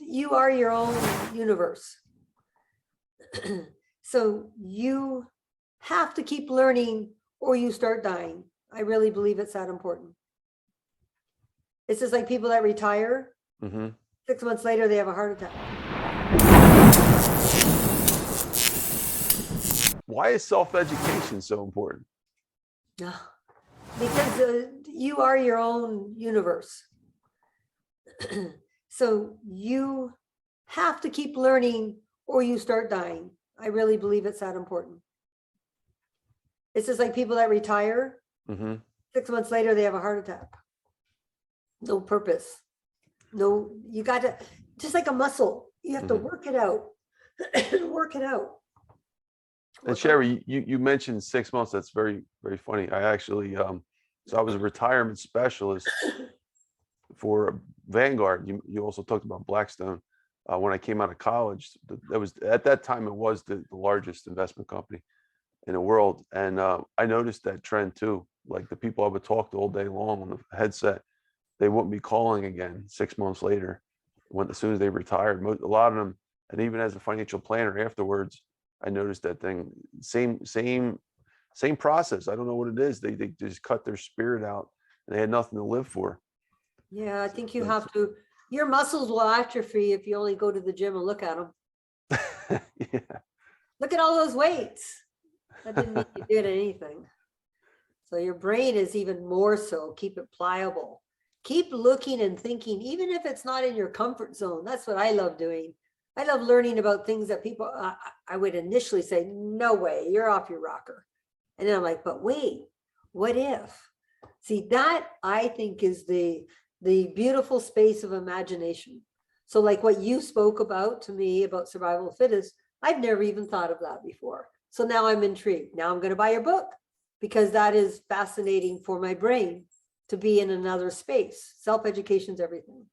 you are your own universe. So you have to keep learning or you start dying. I really believe it's that important. It's just like people that retire, 6 months later, they have a heart attack. Why is self-education so important? No, because you are your own universe. So you have to keep learning or you start dying. I really believe it's that important. It's just like people that retire, 6 months later, they have a heart attack. No purpose. No, you got to, just like a muscle, you have to work it out. Work it out. And Cherie, you mentioned 6 months. That's very, very funny. I actually, so I was a retirement specialist for Vanguard. You also talked about Blackstone. When I came out of college, that was at that time it was the largest investment company in the world, and I noticed that trend too. Like the people I would talk to all day long on the headset, they wouldn't be calling again 6 months later. When as soon as they retired, a lot of them, and even as a financial planner afterwards, I noticed that thing. Same process. I don't know what it is. They just cut their spirit out, and they had nothing to live for. Yeah, I think you have to. Your muscles will atrophy if you only go to the gym and look at them. Yeah. Look at all those weights. That didn't mean you did anything. So your brain is even more so. Keep it pliable. Keep looking and thinking, even if it's not in your comfort zone. That's what I love doing. I love learning about things that people, I would initially say, no way, you're off your rocker. And then I'm like, but wait, what if? See, that I think is the beautiful space of imagination. So like what you spoke about to me about survival of the fittest, I've never even thought of that before. So now I'm intrigued. Now I'm going to buy your book because that is fascinating for my brain to be in another space. Self-education is everything.